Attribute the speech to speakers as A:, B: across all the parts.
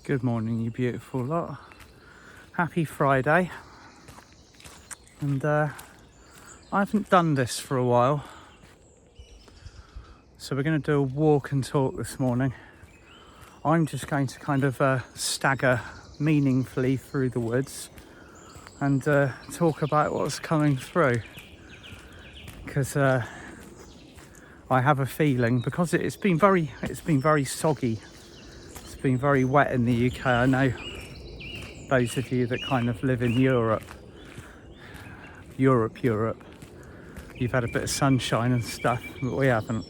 A: Good morning, you beautiful lot. Happy Friday. And I haven't done this for a while, so we're going to do a walk and talk this morning. I'm just going to kind of stagger meaningfully through the woods and talk about what's coming through, because I have a feeling, because it's been very soggy. It's been very wet in the UK. I know those of you that kind of live in Europe, you've had a bit of sunshine and stuff, but we haven't.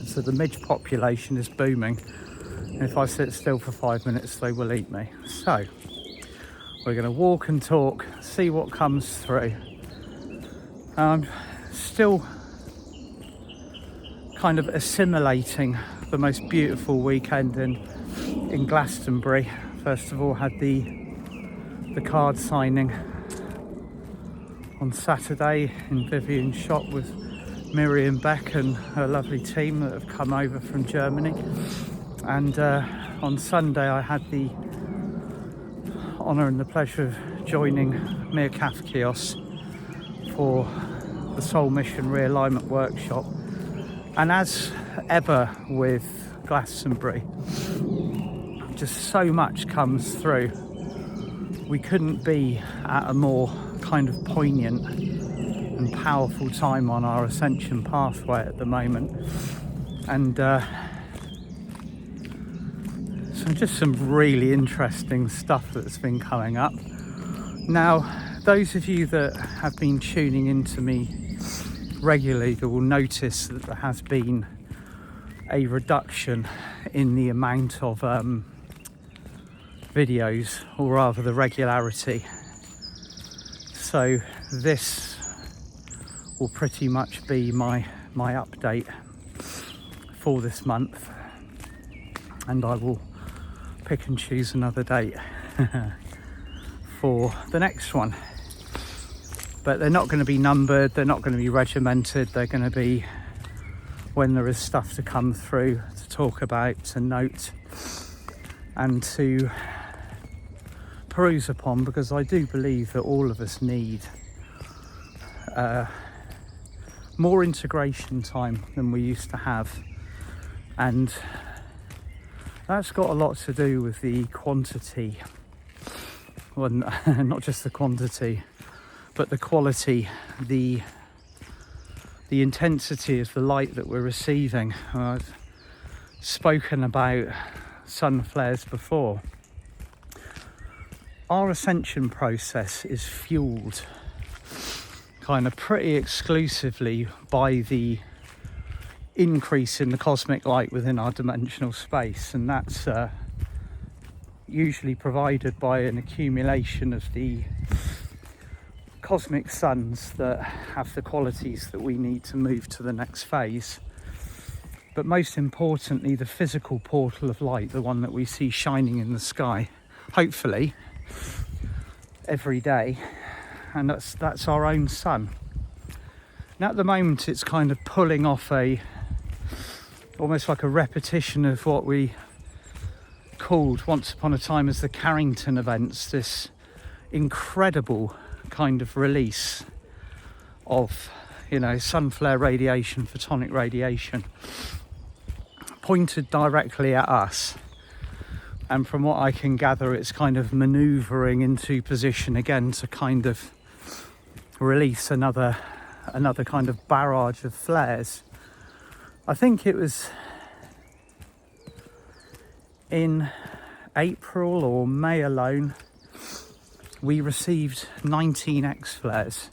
A: So the midge population is booming. And if I sit still for 5 minutes, they will eat me. So we're going to walk and talk, see what comes through. I'm still kind of assimilating the most beautiful weekend in Glastonbury. First of all, had the card signing on Saturday in Vivian's shop with Miriam Beck and her lovely team that have come over from Germany. And on Sunday I had the honour and the pleasure of joining Mir Kafkios for the Soul Mission Realignment Workshop. And as ever with Glastonbury, just so much comes through. We couldn't be at a more kind of poignant and powerful time on our ascension pathway at the moment. And some really interesting stuff that's been coming up. Now, those of you that have been tuning into me regularly will notice that there has been a reduction in the amount of videos, or rather the regularity. So this will pretty much be my update for this month, and I will pick and choose another date for the next one. But they're not going to be numbered, they're not going to be regimented, they're going to be when there is stuff to come through, to talk about, to note and to peruse upon, because I do believe that all of us need more integration time than we used to have, and that's got a lot to do with the quantity, well, not just the quantity, but the quality, the intensity of the light that we're receiving. I've spoken about sun flares before. Our ascension process is fueled kind of pretty exclusively by the increase in the cosmic light within our dimensional space, and that's usually provided by an accumulation of the cosmic suns that have the qualities that we need to move to the next phase. But most importantly, the physical portal of light, the one that we see shining in the sky, hopefully every day, and that's our own sun. Now at the moment it's kind of pulling off almost like a repetition of what we called once upon a time as the Carrington events, this incredible kind of release of, sun flare radiation, photonic radiation, pointed directly at us. And from what I can gather, it's kind of manoeuvring into position again to kind of release another kind of barrage of flares. I think it was in April or May alone, we received 19 X flares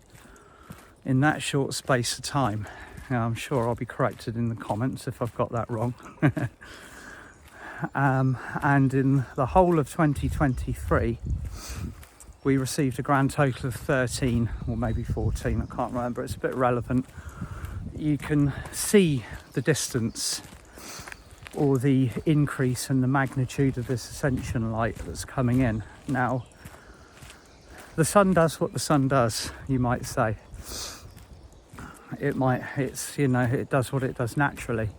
A: in that short space of time. Now, I'm sure I'll be corrected in the comments if I've got that wrong. And in the whole of 2023, we received a grand total of 13, or maybe 14, I can't remember, it's a bit relevant. You can see the distance or the increase in the magnitude of this ascension light that's coming in. Now, the sun does what the sun does, you might say. It does what it does naturally.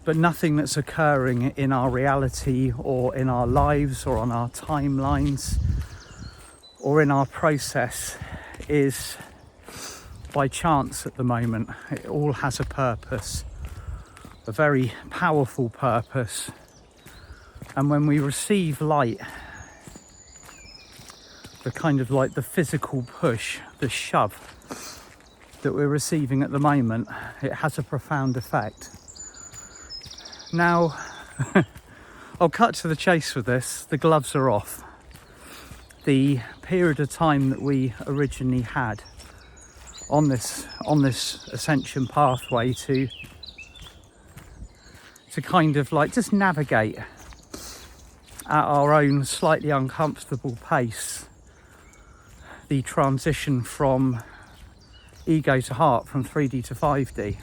A: but nothing that's occurring in our reality or in our lives or on our timelines or in our process is by chance at the moment. It all has a purpose, a very powerful purpose. And when we receive light, the kind of like the physical push, the shove that we're receiving at the moment, it has a profound effect. Now, I'll cut to the chase with this. The gloves are off. The period of time that we originally had on this ascension pathway to kind of like just navigate at our own slightly uncomfortable pace the transition from ego to heart, from 3D to 5D.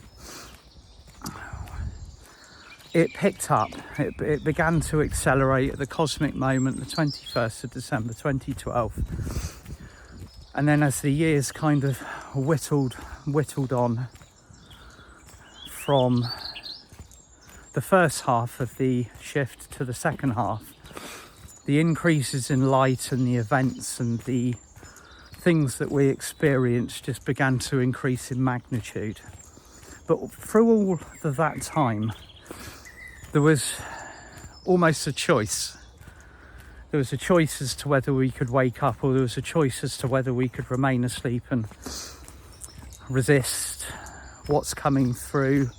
A: It picked up, it began to accelerate at the cosmic moment, the 21st of December 2012. And then as the years kind of whittled on from the first half of the shift to the second half, the increases in light and the events and the things that we experienced just began to increase in magnitude. But through all of that time, there was almost a choice. There was a choice as to whether we could wake up, or there was a choice as to whether we could remain asleep and resist what's coming through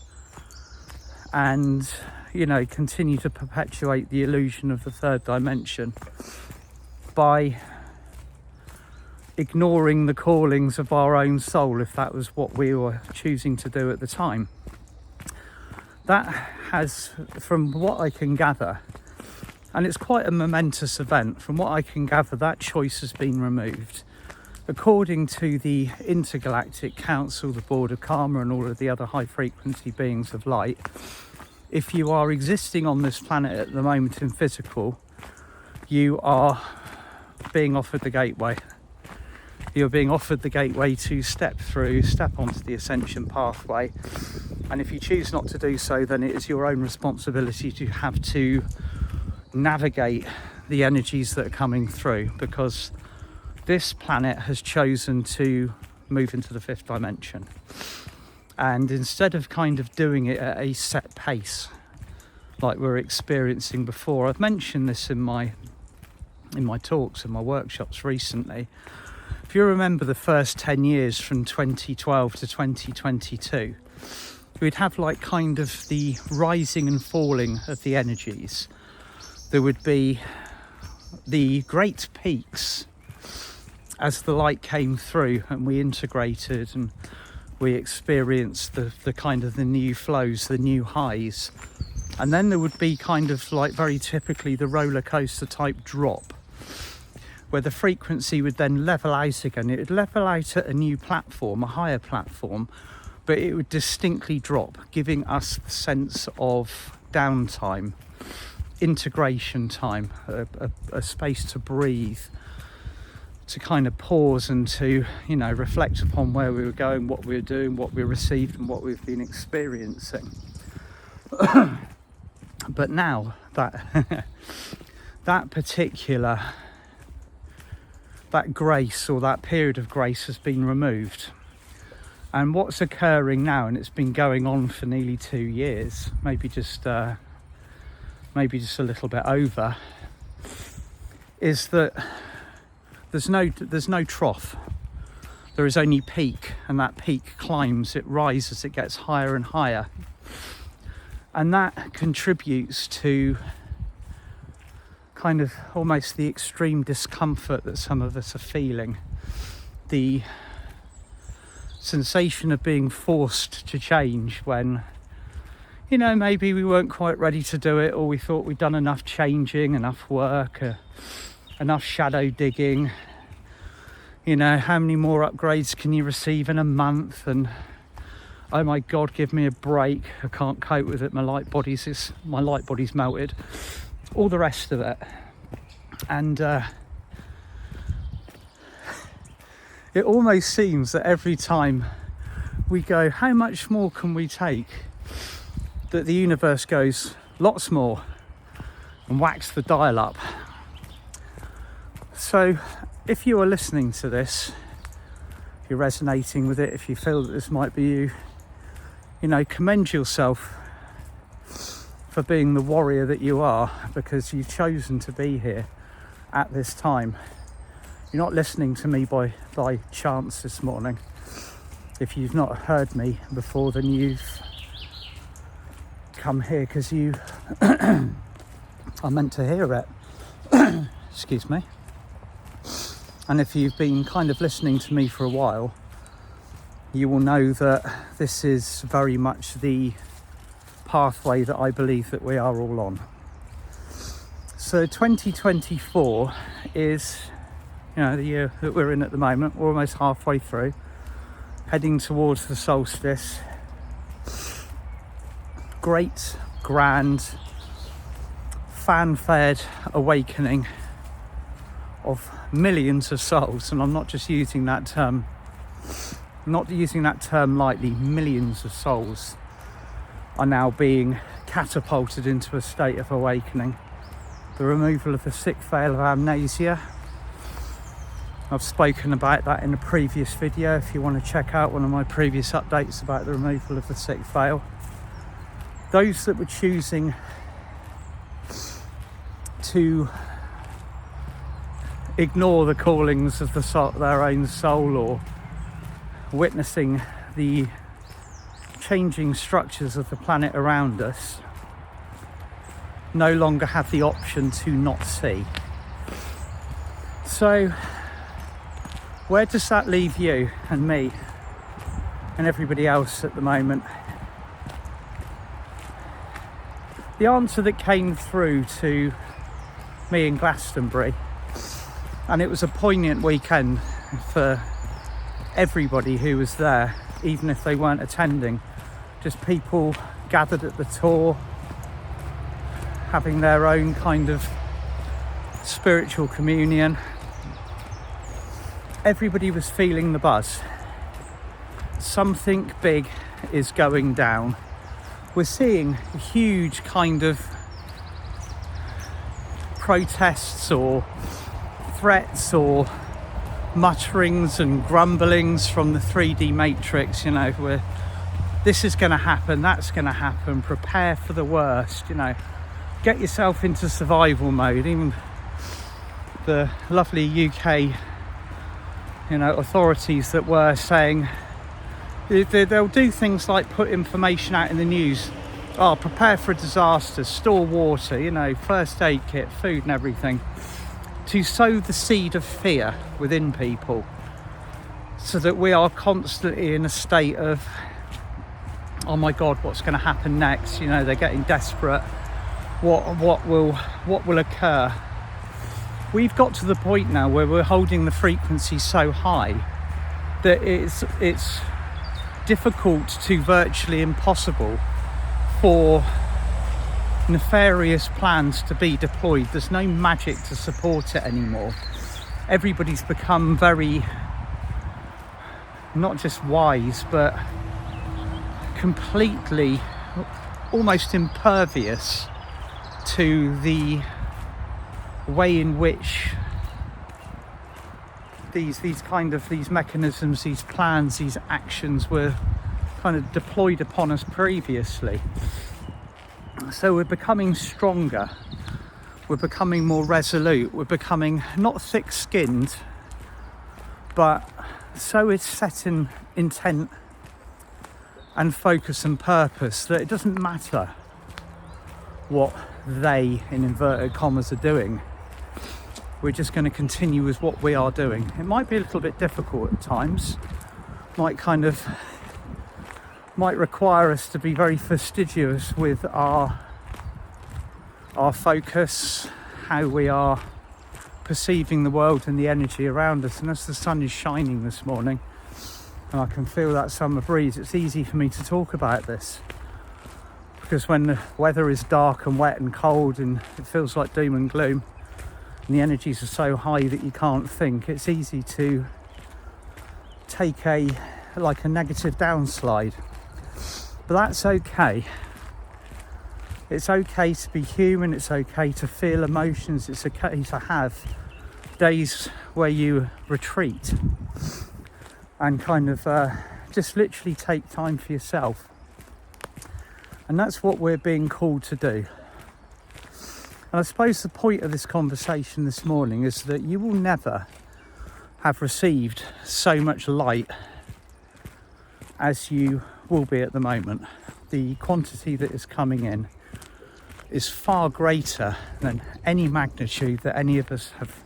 A: and, you know, continue to perpetuate the illusion of the third dimension by ignoring the callings of our own soul, if that was what we were choosing to do at the time. That has, from what I can gather, and it's quite a momentous event, from what I can gather, that choice has been removed. According to the Intergalactic Council, the Board of Karma, and all of the other high frequency beings of light, if you are existing on this planet at the moment in physical, you are being offered the gateway. You're being offered the gateway to step onto the ascension pathway. And if you choose not to do so, then it is your own responsibility to have to navigate the energies that are coming through, because this planet has chosen to move into the fifth dimension. And instead of kind of doing it at a set pace like we're experiencing before, I've mentioned this in my talks and my workshops recently. If you remember the first 10 years from 2012 to 2022, we'd have like kind of the rising and falling of the energies. There would be the great peaks as the light came through and we integrated and we experienced the kind of the new flows, the new highs. And then there would be kind of like very typically the roller coaster type drop, where the frequency would then level out again. It would level out at a new platform, a higher platform, but it would distinctly drop, giving us the sense of downtime, integration time, a space to breathe, to kind of pause and to, you know, reflect upon where we were going, what we were doing, what we received and what we've been experiencing. But now that that grace, or that period of grace, has been removed. And what's occurring now, and it's been going on for nearly 2 years, maybe just a little bit over, is that there's no trough. There is only peak, and that peak climbs, it rises, it gets higher and higher. And that contributes to kind of almost the extreme discomfort that some of us are feeling. The sensation of being forced to change when, you know, maybe we weren't quite ready to do it, or we thought we'd done enough changing, enough work, enough shadow digging. You know, how many more upgrades can you receive in a month? And oh my God, give me a break. I can't cope with it. My light body's melted. All the rest of it. And it almost seems that every time we go, how much more can we take? that the universe goes lots more and whacks the dial up. So if you are listening to this, if you're resonating with it, if you feel that this might be you, you know, commend yourself for being the warrior that you are, because you've chosen to be here at this time. You're not listening to me by chance this morning. If you've not heard me before, then you've come here because you are meant to hear it. Excuse me. And if you've been kind of listening to me for a while, you will know that this is very much the pathway that I believe that we are all on. So 2024 is, you know, the year that we're in at the moment. We're almost halfway through, heading towards the solstice. Great, grand, fan-fared awakening of millions of souls, and I'm not just using that term, lightly. Millions of souls are now being catapulted into a state of awakening. The removal of the sixth veil of amnesia. I've spoken about that in a previous video if you want to check out one of my previous updates about the removal of the sixth veil. Those that were choosing to ignore the callings of their own soul, or witnessing the changing structures of the planet around us, no longer have the option to not see. So where does that leave you and me and everybody else at the moment? The answer that came through to me in Glastonbury, and it was a poignant weekend for everybody who was there, even if they weren't attending, just people gathered at the tour, having their own kind of spiritual communion. Everybody was feeling the buzz. Something big is going down. We're seeing huge kind of protests or threats or mutterings and grumblings from the 3D matrix, you know, where this is going to happen, that's going to happen, prepare for the worst, you know, get yourself into survival mode. Even the lovely UK, you know, authorities that were saying they'll do things like put information out in the news, prepare for a disaster, store water, you know, first aid kit, food and everything, to sow the seed of fear within people, so that we are constantly in a state of, oh my God, what's going to happen next? You know, they're getting desperate. What will occur? We've got to the point now where we're holding the frequency so high that it's difficult to virtually impossible for nefarious plans to be deployed. There's no magic to support it anymore. Everybody's become very, not just wise, but completely almost impervious to the way in which these mechanisms, these plans, these actions were kind of deployed upon us previously. So we're becoming stronger, we're becoming more resolute, we're becoming not thick-skinned, but so is set in intent and focus and purpose that it doesn't matter what they, in inverted commas, are doing. We're just going to continue with what we are doing. It might be a little bit difficult at times, might require us to be very fastidious with our focus, how we are perceiving the world and the energy around us. And as the sun is shining this morning, and I can feel that summer breeze, it's easy for me to talk about this, because when the weather is dark and wet and cold and it feels like doom and gloom, and the energies are so high that you can't think, it's easy to take a negative downslide. But that's okay, It's okay to be human, it's okay to feel emotions, it's okay to have days where you retreat and kind of just literally take time for yourself. And that's what we're being called to do. And I suppose the point of this conversation this morning is that you will never have received so much light as you will be at the moment. The quantity that is coming in is far greater than any magnitude that any of us have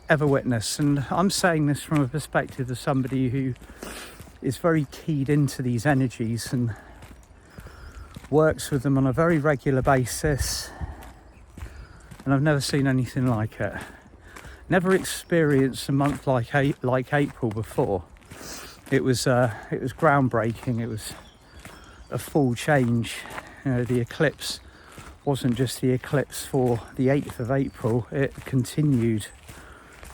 A: ever witnessed. And I'm saying this from a perspective of somebody who is very keyed into these energies and works with them on a very regular basis, and I've never seen anything like it. Never experienced a month like April before. It was groundbreaking. It was a full change. You know, the eclipse wasn't just the eclipse for the 8th of April. It continued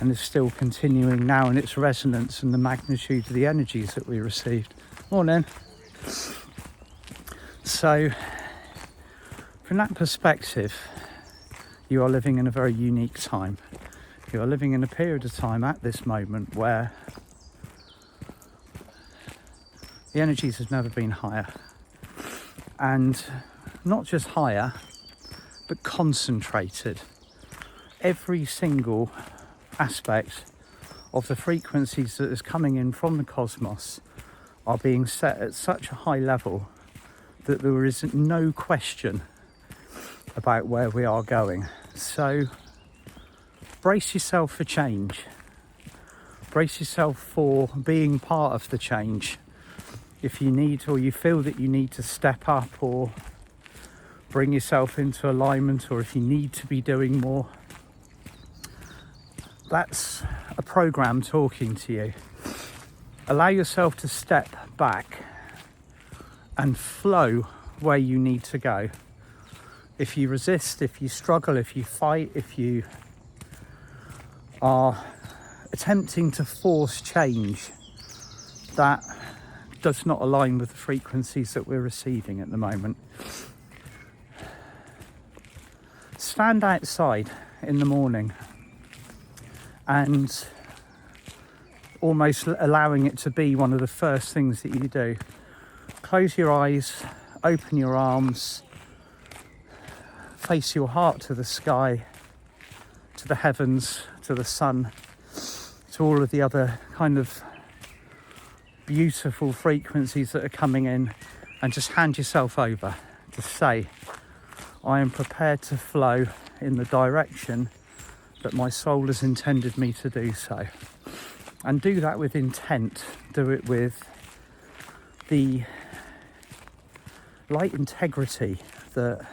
A: and is still continuing now in its resonance and the magnitude of the energies that we received. Morning. So, from that perspective, you are living in a very unique time. You are living in a period of time at this moment where the energies have never been higher. And not just higher, but concentrated. Every single aspect of the frequencies that is coming in from the cosmos are being set at such a high level that there is no question about where we are going. So brace yourself for change. Brace yourself for being part of the change. If you need, or you feel that you need to step up or bring yourself into alignment, or if you need to be doing more, that's a program talking to you. Allow yourself to step back and flow where you need to go. If you resist, if you struggle, if you fight, if you are attempting to force change, that does not align with the frequencies that we're receiving at the moment. Stand outside in the morning and almost allowing it to be one of the first things that you do. Close your eyes, open your arms, face your heart to the sky, to the heavens, to the sun, to all of the other kind of beautiful frequencies that are coming in, and just hand yourself over to say, I am prepared to flow in the direction that my soul has intended me to do so. And do that with intent. Do it with the light integrity that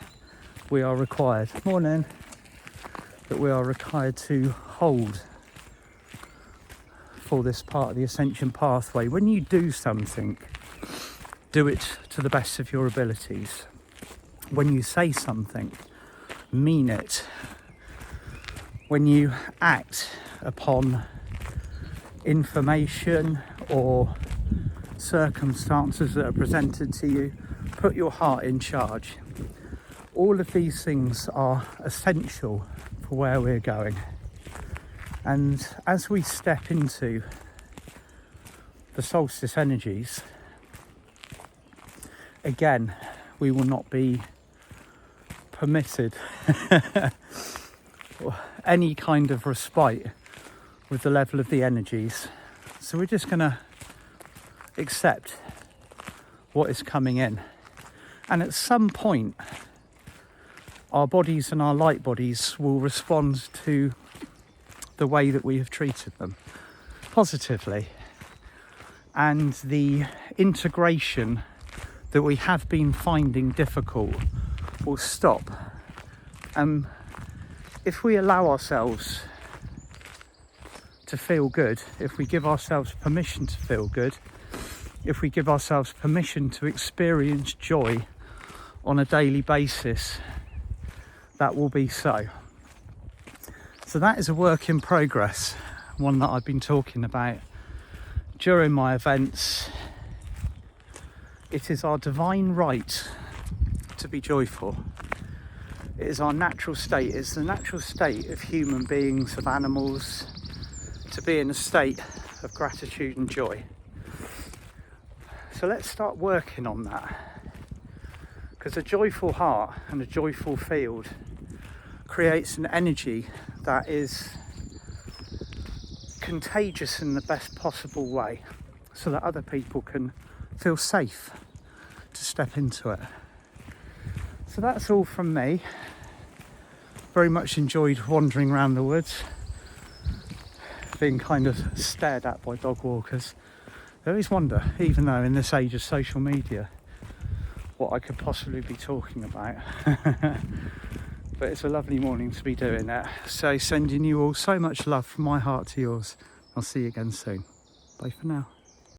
A: we are required, that we are required to hold for this part of the ascension pathway. When you do something, do it to the best of your abilities. When you say something, mean it. When you act upon information or circumstances that are presented to you, put your heart in charge. All of these things are essential for where we're going. And as we step into the solstice energies, again, we will not be permitted any kind of respite with the level of the energies. So we're just going to accept what is coming in. And at some point, our bodies and our light bodies will respond to the way that we have treated them positively. And the integration that we have been finding difficult will stop. If we allow ourselves to feel good, if we give ourselves permission to feel good, if we give ourselves permission to experience joy on a daily basis, that will be so. So that is a work in progress, one that I've been talking about during my events. It is our divine right to be joyful. It is our natural state. It's the natural state of human beings, of animals, to be in a state of gratitude and joy. So let's start working on that, because a joyful heart and a joyful field creates an energy that is contagious in the best possible way, so that other people can feel safe to step into it. So that's all from me. Very much enjoyed wandering around the woods, being kind of stared at by dog walkers. I always wonder, even though in this age of social media, what I could possibly be talking about. But it's a lovely morning to be doing it. So sending you all so much love from my heart to yours. I'll see you again soon. Bye for now.